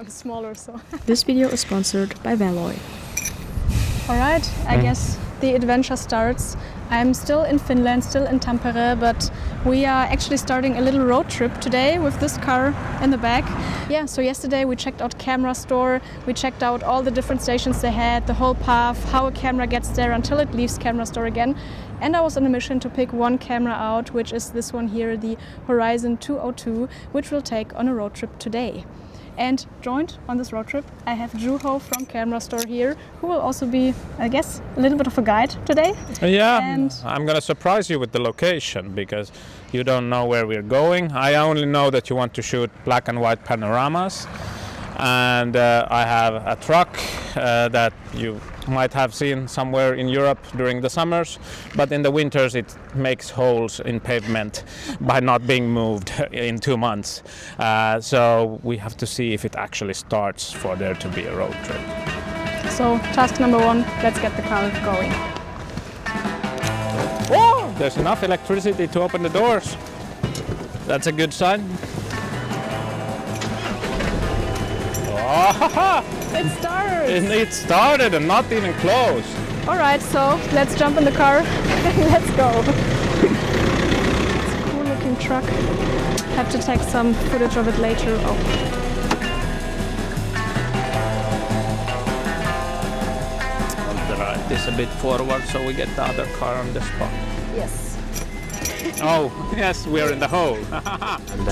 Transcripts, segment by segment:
I'm smaller, so. This video is sponsored by Valoy. Alright, I guess the adventure starts. I'm still in Finland, still in Tampere, but we are actually starting a little road trip today with this car in the back. Yeah, so yesterday we checked out Camera Store, we checked out all the different stations they had, the whole path, how a camera gets there until it leaves Camera Store again. And I was on a mission to pick one camera out, which is this one here, the Horizon 202, which we'll take on a road trip today. And joined on this road trip, I have Juho from Camera Store here, who will also be, I guess, a little bit of a guide today. Yeah, and I'm gonna surprise you with the location because you don't know where we're going. I only know that you want to shoot black and white panoramas. And I have a truck that you might have seen somewhere in Europe during the summers, but in the winters it makes holes in pavement by not being moved in 2 months. So we have to see if it actually starts for there to be a road trip. so task number one, let's get the car going. Oh, there's enough electricity to open the doors. That's a good sign. Oh, It starts! it started and not even closed. Alright, so let's jump in the car and let's go. It's a cool looking truck. Have to take some footage of it later. Oh. I'll drive this a bit forward so we get the other car on the spot. Yes. Oh, yes, we're in the hole.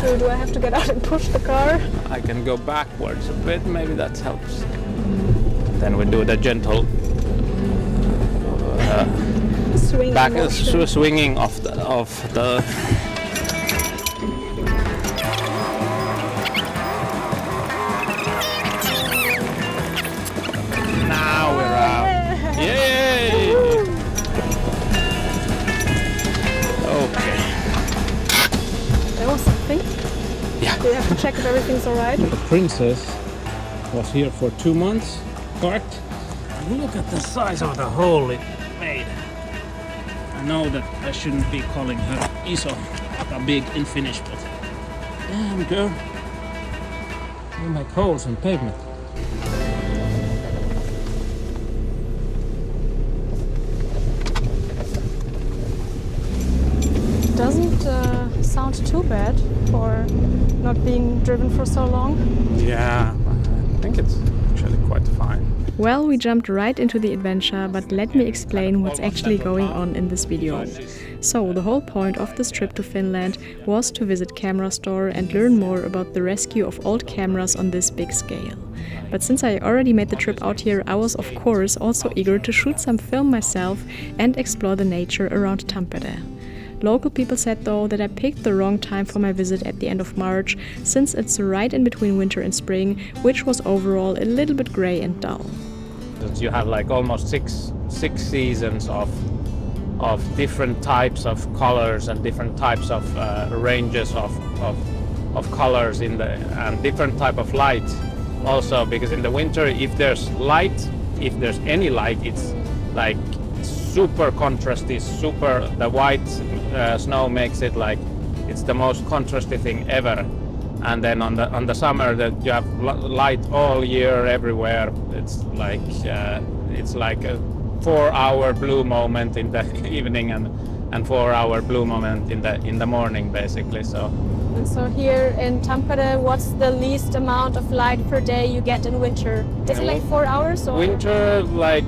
So do I have to get out and push the car? I can go backwards a bit, maybe that helps. Then we do the gentle Swing back motion. swinging of the Now we're out. Yay! Okay. There was something. Yeah. Do you have to check if everything's alright? The princess was here for 2 months, parked. And look at the size of the hole it made. I know that I shouldn't be calling her Iso a big in Finnish, but damn girl, you make holes in pavement. Doesn't sound too bad for not being driven for so long. Yeah, I think it's actually quite fine. Well, we jumped right into the adventure, but let me explain what's actually going on in this video. So, the whole point of this trip to Finland was to visit Camera Store and learn more about the rescue of old cameras on this big scale. But since I already made the trip out here, I was of course also eager to shoot some film myself and explore the nature around Tampere. Local people said though that I picked the wrong time for my visit at the end of March, since it's right in between winter and spring, which was overall a little bit grey and dull. You have like almost six seasons of different types of colors and different types of ranges of colors in the and different type of light also, because in the winter if there's any light, it's like super contrasty, the white snow makes it like it's the most contrasty thing ever. And then on the summer that you have light all year everywhere. It's like a 4-hour blue moment in the evening and 4-hour blue moment in the morning basically. So. And so here in Tampere, what's the least amount of light per day you get in winter? Is it like 4 hours? Or? Winter, like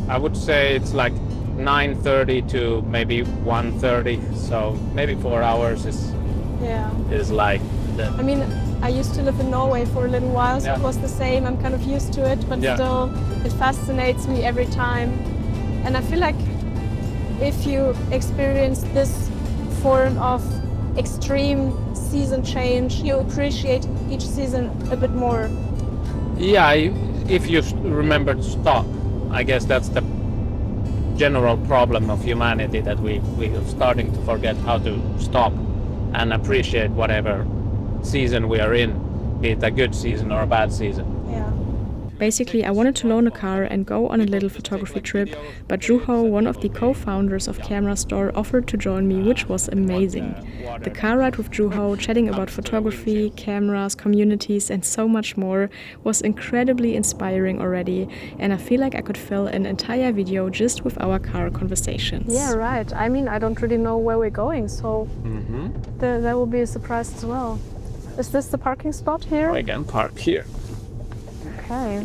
I would say it's like 9:30 to maybe 1:30. So maybe 4 hours is like. I mean, I used to live in Norway for a little while, so Yeah. it was the same. I'm kind of used to it, but Yeah. still, it fascinates me every time. And I feel like if you experience this form of extreme season change, you appreciate each season a bit more. Yeah, if you remember to stop. I guess that's the general problem of humanity, that we are starting to forget how to stop and appreciate whatever season we are in, be it a good season or a bad season. Yeah. Basically, I wanted to loan a car and go on a little photography trip, but Juho, one of the co-founders of Camera Store, offered to join me, which was amazing. The car ride with Juho, chatting about photography, cameras, communities and so much more was incredibly inspiring already, and I feel like I could fill an entire video just with our car conversations. Yeah, right. I mean, I don't really know where we're going, so that will be a surprise as well. Is this the parking spot here? I can park here. Okay.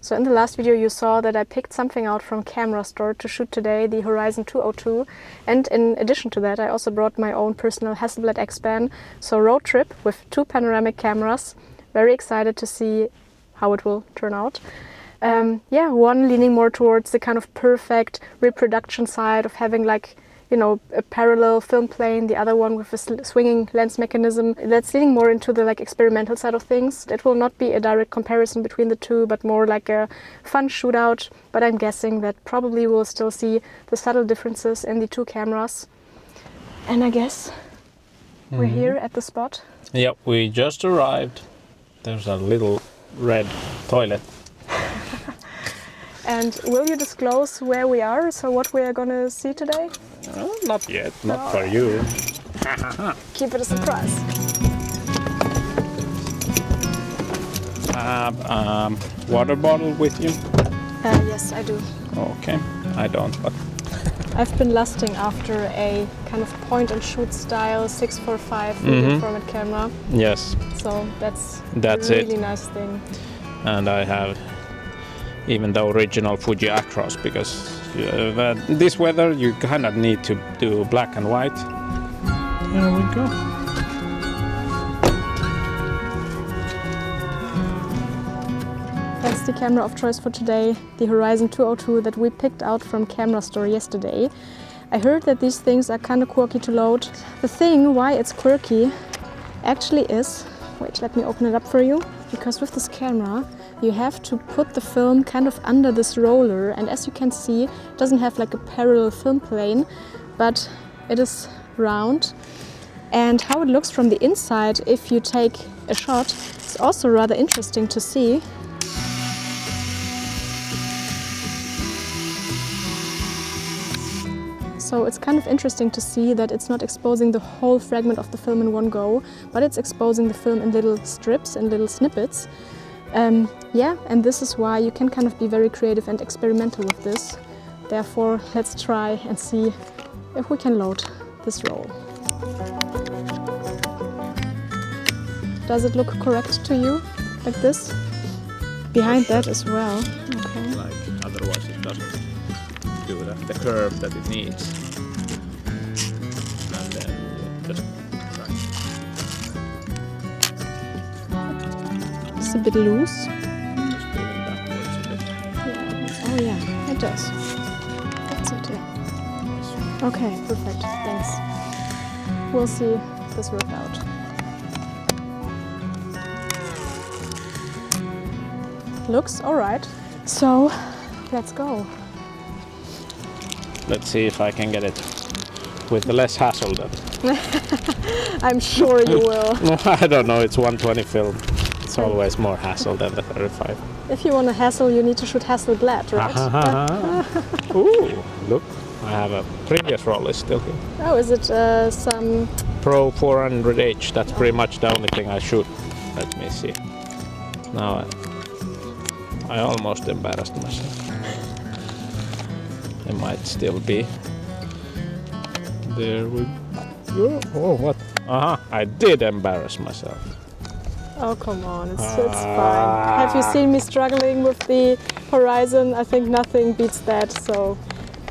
So in the last video you saw that I picked something out from Camera Store to shoot today, the Horizon 202. And in addition to that I also brought my own personal Hasselblad Xpan. So Roadtrip with 2 panoramic cameras. Very excited to see how it will turn out. Yeah, one leaning more towards the kind of perfect reproduction side of having like, you know, a parallel film plane, the other one with a swinging lens mechanism. That's leaning more into the like experimental side of things. It will not be a direct comparison between the two, but more like a fun shootout. But I'm guessing that probably we'll still see the subtle differences in the 2 cameras. And I guess we're here at the spot. Yep, we just arrived. There's a little red toilet. And will you disclose where we are, so what we are gonna see today? Not yet, not for you. Keep it a surprise. Water bottle with you? Yes, I do. Okay, I don't, but I've been lusting after a kind of point and shoot style 645 medium format camera. yes, So that's a really nice thing. and I have even the original Fuji Acros because this weather you kind of need to do black and white. There we go. That's the camera of choice for today, the Horizon 202 that we picked out from Camera Store yesterday. I heard that these things are kind of quirky to load. The thing why it's quirky actually is, wait, let me open it up for you, because with this camera you have to put the film kind of under this roller, and as you can see it doesn't have like a parallel film plane, but it is round. And how it looks from the inside if you take a shot is also rather interesting to see. So it's kind of interesting to see that it's not exposing the whole fragment of the film in one go, but it's exposing the film in little strips and little snippets. Yeah, and this is why you can kind of be very creative and experimental with this. Therefore, let's try and see if we can load this roll. Does it look correct to you? Like this? Behind that as well. Okay. Like, otherwise it doesn't do the curve that it needs. And then you just try. It's a bit loose. Just do it backwards a bit. Yeah. Oh yeah, it does. That's it, yeah. Okay, perfect. Thanks. We'll see this work out. Looks alright. So, let's go. Let's see if I can get it with less hassle then. I'm sure you will. No, I don't know, it's 120 film. It's always more hassle than the 35. If you want to hassle, you need to shoot Hasselblad, right? Ooh, look, I have a previous roll is still here. Oh, is it some... Pro 400H, that's pretty much the only thing I shoot. Let me see. Now I almost embarrassed myself. It might still be. There we go. Oh, what? I did embarrass myself. Oh, come on, it's fine. Have you seen me struggling with the Horizon? I think nothing beats that, so...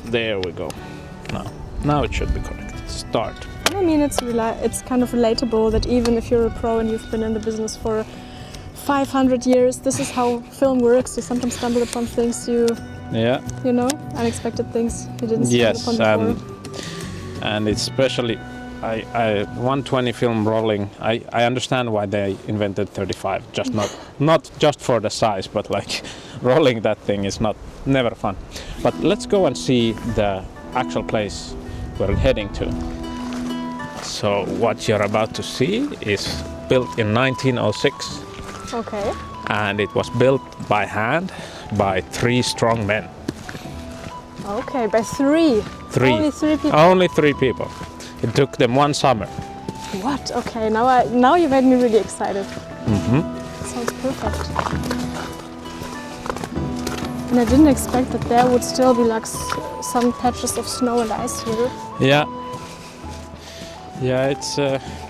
There we go. Now it should be correct. Start. I mean, it's kind of relatable that even if you're a pro and you've been in the business for 500 years, this is how film works. You sometimes stumble upon things you know, unexpected things you didn't stumble upon before. And it's especially, I 120 film rolling. I understand why they invented 35. Just not just for the size, but like rolling that thing is never fun. But let's go and see the actual place we're heading to. So what you're about to see is built in 1906. Okay. and it was built by hand by 3 strong men. Okay, by 3. 3. Only 3 people. Only 3 people. It took them 1 summer. What? Okay, now you made me really excited. Sounds perfect. And I didn't expect that there would still be like some patches of snow and ice here. Yeah. Yeah, it's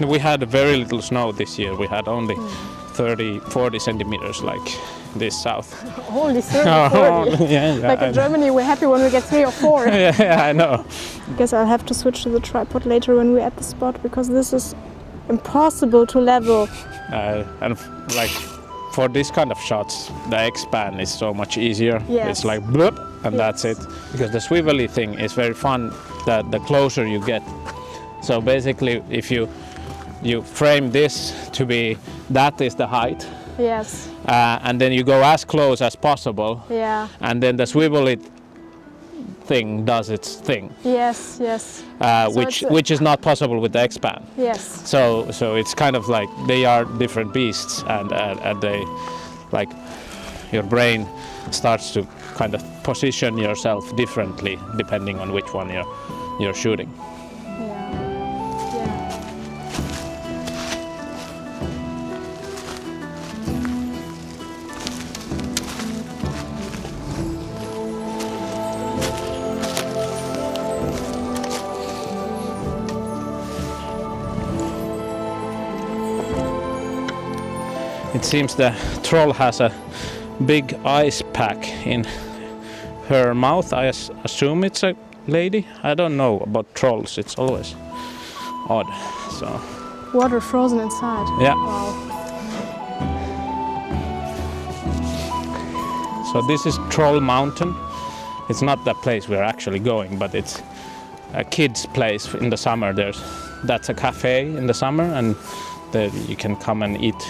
we had very little snow this year. We had only 30-40 centimeters like this south. Only 30-40. Yeah, like in Germany, we're happy when we get 3 or 4. Yeah, I know. I guess I'll have to switch to the tripod later when we're at the spot, because this is impossible to level. And like for this kind of shots, the Xpan is so much easier. Yes. It's like bloop, and that's it. Because the swivelly thing is very fun the closer you get. So basically, if you frame this to be, that is the height. Yes. And then you go as close as possible. Yeah. And then the swivelly thing does its thing. Yes, yes. Which is not possible with the Xpan. Yes. So it's kind of like they are different beasts, and they, like, your brain starts to kind of position yourself differently depending on which one you're shooting. It seems the troll has a big ice pack in her mouth. I assume it's a lady. I don't know about trolls. It's always odd. So water frozen inside. Yeah. Wow. So this is Troll Mountain. It's not the place we're actually going, but it's a kids' place in the summer. That's a cafe in the summer, and there you can come and eat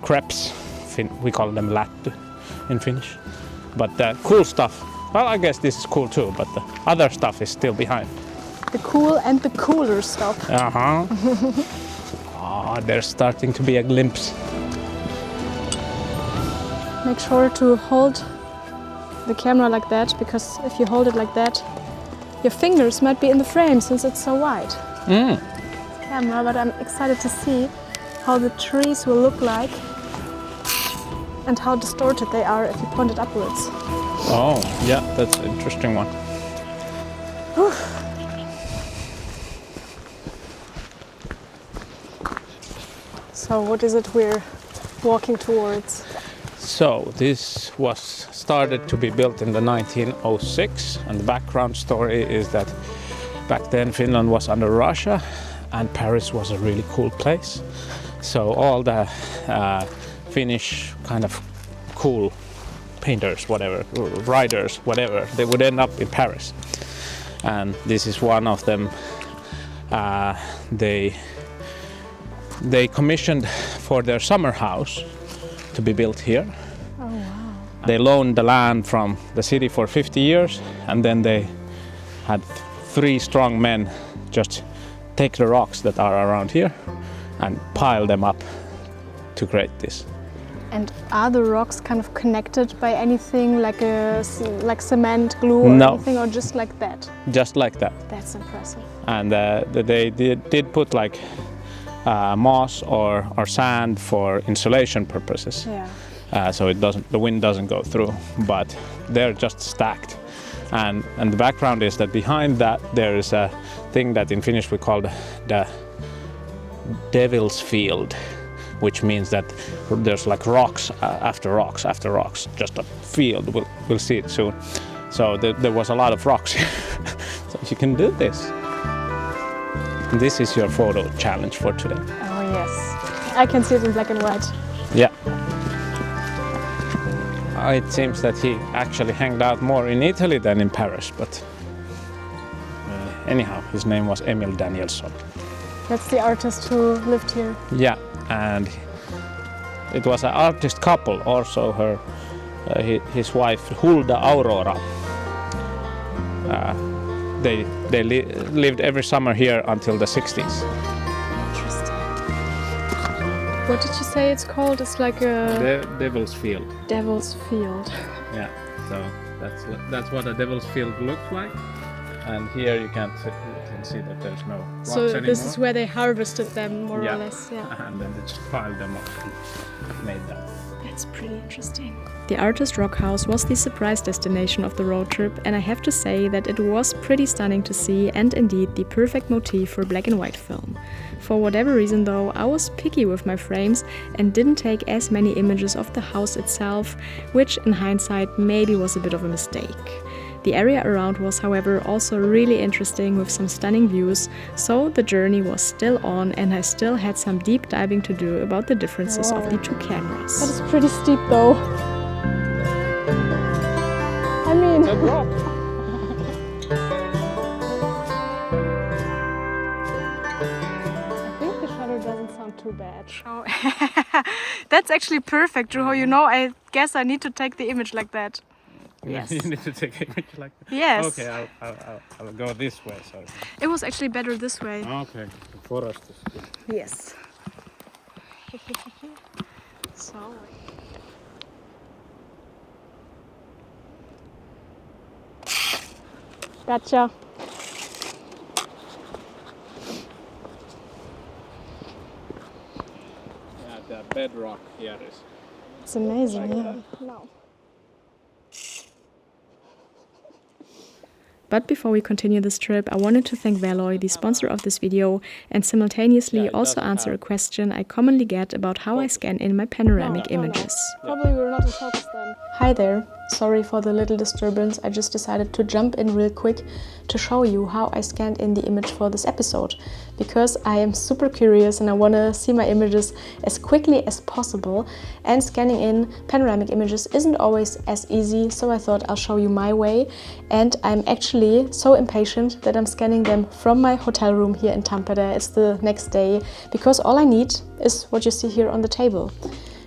crepes. We call them lattu in Finnish. But the cool stuff, well, I guess this is cool too, but the other stuff is still behind. The cool and the cooler stuff. There's starting to be a glimpse. Make sure to hold the camera like that, because if you hold it like that, your fingers might be in the frame since it's so wide. Camera, but I'm excited to see how the trees will look like and how distorted they are if you point it upwards. Oh, yeah, that's an interesting one. So what is it we're walking towards? So this was started to be built in the 1906, and the background story is that back then Finland was under Russia and Paris was a really cool place. So all the Finnish kind of cool painters, whatever, writers, whatever, they would end up in Paris. And this is one of them. They commissioned for their summer house to be built here. Oh, wow. They loaned the land from the city for 50 years, and then they had 3 strong men just take the rocks that are around here and pile them up to create this. And are the rocks kind of connected by anything like cement, glue, or No. anything, or just like that? Just like that. That's impressive. And they did put like moss or sand for insulation purposes. Yeah. So the wind doesn't go through, but they're just stacked. And the background is that behind that there is a thing that in Finnish we call the Devil's Field, which means that there's like rocks after rocks after rocks, just a field. We'll see it soon. So there was a lot of rocks. So you can do this. This is your photo challenge for today. Oh yes, I can see it in black and white. Yeah. It seems that he actually hanged out more in Italy than in Paris, but anyhow, his name was Emil Danielsson. That's the artist who lived here. Yeah, and it was an artist couple, also his wife Hulda Aurora. They lived every summer here until the 60s. Interesting. What did you say it's called? It's like a Devil's Field. devil's field. Yeah, so that's what a devil's field looks like. And here you can see that there's no rocks So anymore. this is where they harvested them, more Yeah. or less. Yeah. And then they just piled them up and made them. That's pretty interesting. The Artist Rock House was the surprise destination of the road trip, and I have to say that it was pretty stunning to see and indeed the perfect motif for black and white film. For whatever reason though, I was picky with my frames and didn't take as many images of the house itself, which in hindsight maybe was a bit of a mistake. The area around was, however, also really interesting with some stunning views, so the journey was still on and I still had some deep diving to do about the differences of the two cameras. That is pretty steep though. I mean... A drop. I think the shutter doesn't sound too bad. Oh. That's actually perfect, Juho. You know, I guess I need to take the image like that. Yes. You need to take an image like that? Yes. Okay, I'll go this way, sorry. It was actually better this way. Okay, the forest is good. Yes. So. Gotcha. Yeah, the bedrock here is... It's amazing, yeah. No. But before we continue this trip, I wanted to thank Valoy, the sponsor of this video, and simultaneously also answer a question I commonly get about how I scan in my panoramic images. Probably we're not in focus then. Hi there. Sorry for the little disturbance. I just decided to jump in real quick to show you how I scanned in the image for this episode, because I am super curious and I want to see my images as quickly as possible, and scanning in panoramic images isn't always as easy, so I thought I'll show you my way. And I'm actually so impatient that I'm scanning them from my hotel room here in Tampere. It's the next day, because all I need is what you see here on the table.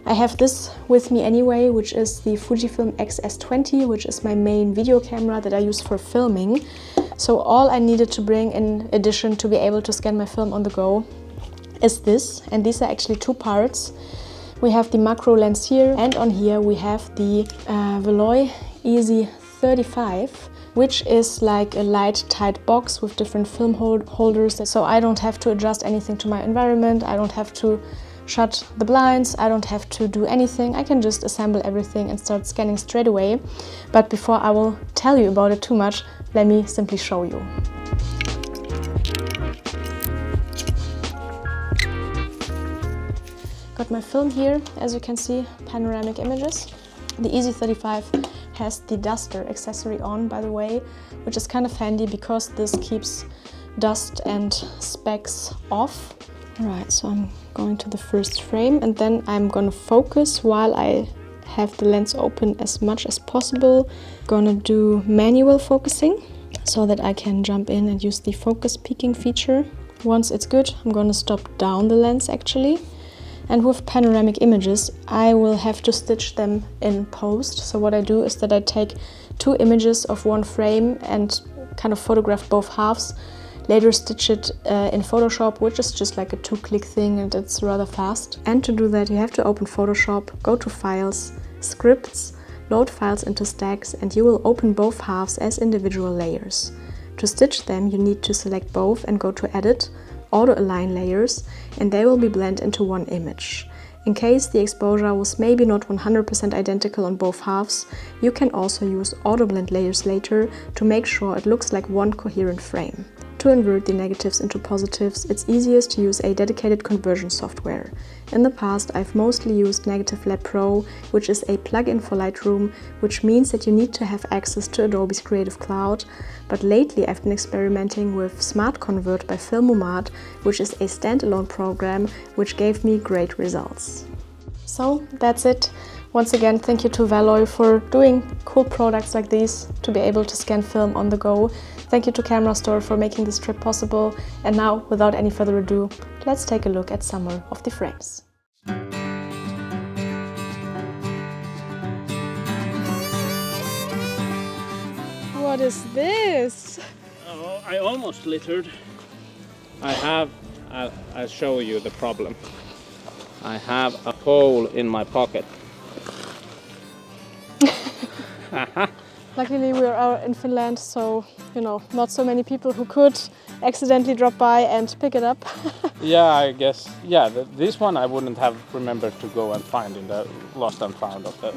I have this with me anyway, which is the Fujifilm X-S20, which is my main video camera that I use for filming. So all I needed to bring in addition to be able to scan my film on the go is this, and these are actually two parts. We have the macro lens here, and on here we have the Valoy Easy 35, which is like a light tight box with different film holders, so I don't have to adjust anything to my environment, I don't have to shut the blinds, I don't have to do anything. I can just assemble everything and start scanning straight away. But before I will tell you about it too much, let me simply show you. Got my film here, as you can see, panoramic images. The Easy35 has the duster accessory on, by the way, which is kind of handy because this keeps dust and specks off. Alright, so I'm going to the first frame and then I'm gonna focus while I have the lens open as much as possible. Gonna do manual focusing so that I can jump in and use the focus peaking feature. Once it's good, I'm gonna stop down the lens actually. And with panoramic images, I will have to stitch them in post. So what I do is that I take two images of one frame and kind of photograph both halves. Later stitch it in Photoshop, which is just like a two-click thing and it's rather fast. And to do that you have to open Photoshop, go to Files, Scripts, load files into stacks, and you will open both halves as individual layers. To stitch them you need to select both and go to Edit, Auto Align Layers, and they will be blended into one image. In case the exposure was maybe not 100% identical on both halves, you can also use Auto Blend Layers later to make sure it looks like one coherent frame. To invert the negatives into positives, it's easiest to use a dedicated conversion software. In the past, I've mostly used Negative Lab Pro, which is a plugin for Lightroom, which means that you need to have access to Adobe's Creative Cloud. But lately I've been experimenting with Smart Convert by Filmomat, which is a standalone program which gave me great results. So that's it. Once again, thank you to Valoy for doing cool products like these to be able to scan film on the go. Thank you to Camera Store for making this trip possible. And now, without any further ado, let's take a look at some more of the frames. What is this? Oh, I almost littered. I'll show you the problem. I have a pole in my pocket. Luckily we are in Finland, so not so many people who could accidentally drop by and pick it up. Yeah, I guess. Yeah, this one I wouldn't have remembered to go and find in the lost and found of the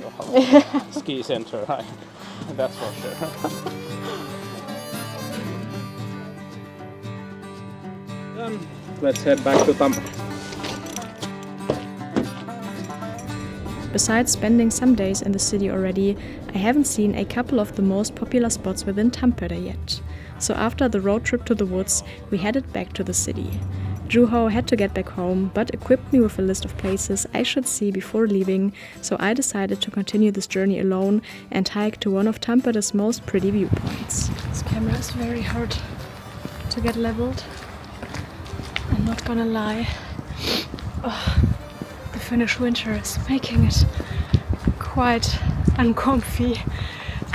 ski center. That's for sure. Let's head back to Tampere. Besides spending some days in the city already, I haven't seen a couple of the most popular spots within Tampere yet. So after the road trip to the woods, we headed back to the city. Juho had to get back home, but equipped me with a list of places I should see before leaving, so I decided to continue this journey alone and hike to one of Tampere's most pretty viewpoints. This camera is very hard to get leveled. I'm not gonna lie. The Finnish winter is making it quite uncomfy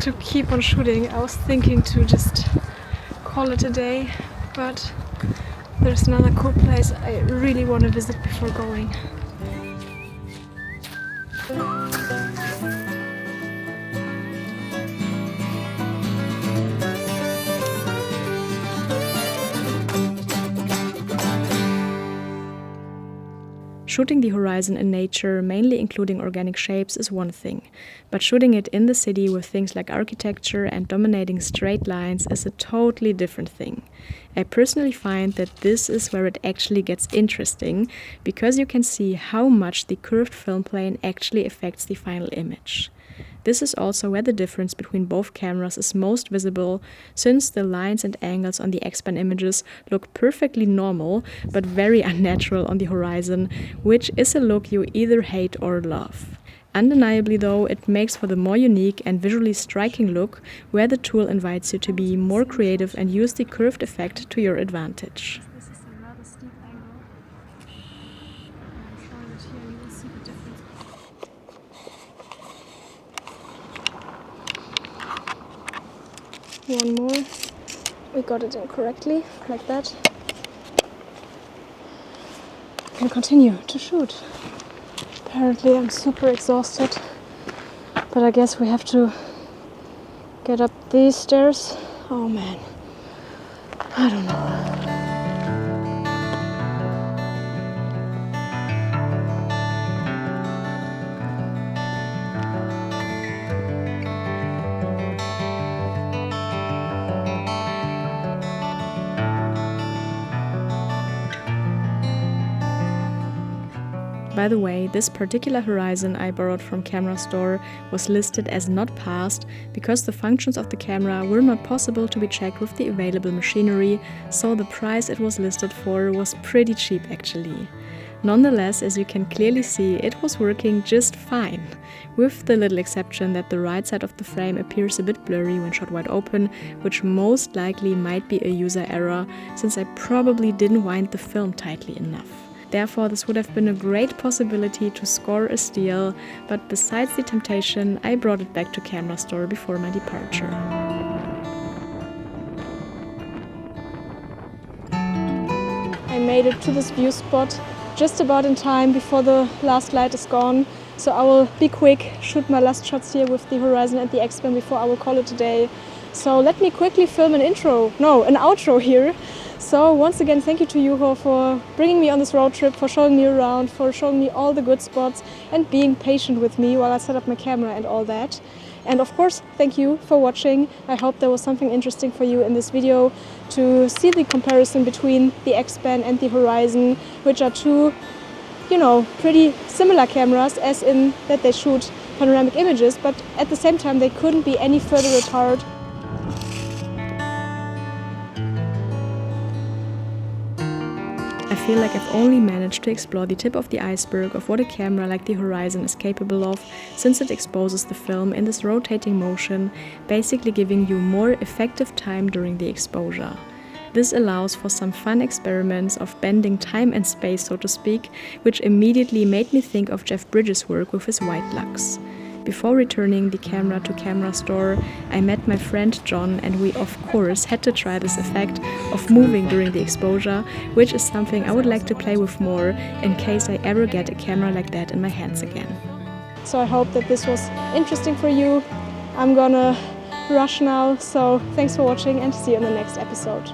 to keep on shooting. I was thinking to just call it a day, but there's another cool place I really want to visit before going. Shooting the horizon in nature, mainly including organic shapes, is one thing, but shooting it in the city with things like architecture and dominating straight lines is a totally different thing. I personally find that this is where it actually gets interesting, because you can see how much the curved film plane actually affects the final image. This is also where the difference between both cameras is most visible, since the lines and angles on the Xpan images look perfectly normal, but very unnatural on the horizon, which is a look you either hate or love. Undeniably though, it makes for the more unique and visually striking look, where the tool invites you to be more creative and use the curved effect to your advantage. This is a rather steep angle. I'm showing it here, you will see the difference. One more. We got it in correctly, like that. Can continue to shoot. Apparently I'm super exhausted, but I guess we have to get up these stairs. Oh man, I don't know. By the way, this particular horizon I borrowed from Camera Store was listed as not passed because the functions of the camera were not possible to be checked with the available machinery, so the price it was listed for was pretty cheap actually. Nonetheless, as you can clearly see, it was working just fine, with the little exception that the right side of the frame appears a bit blurry when shot wide open, which most likely might be a user error, since I probably didn't wind the film tightly enough. Therefore, this would have been a great possibility to score a steal, but besides the temptation, I brought it back to Camera Store before my departure. I made it to this view spot just about in time before the last light is gone, so I will be quick, shoot my last shots here with the horizon and the Xpan before I will call it a day. So let me quickly film an outro here. So once again, thank you to Juho for bringing me on this road trip, for showing me around, for showing me all the good spots and being patient with me while I set up my camera and all that. And of course, thank you for watching. I hope there was something interesting for you in this video to see the comparison between the Xpan and the Horizon, which are two, pretty similar cameras, as in that they shoot panoramic images, but at the same time they couldn't be any further apart. I feel like I've only managed to explore the tip of the iceberg of what a camera like the Horizon is capable of, since it exposes the film in this rotating motion, basically giving you more effective time during the exposure. This allows for some fun experiments of bending time and space, so to speak, which immediately made me think of Jeff Bridges' work with his white lux. Before returning the camera to camera store, I met my friend John, and we of course had to try this effect of moving during the exposure, which is something I would like to play with more in case I ever get a camera like that in my hands again. So I hope that this was interesting for you. I'm gonna rush now, so thanks for watching and see you in the next episode.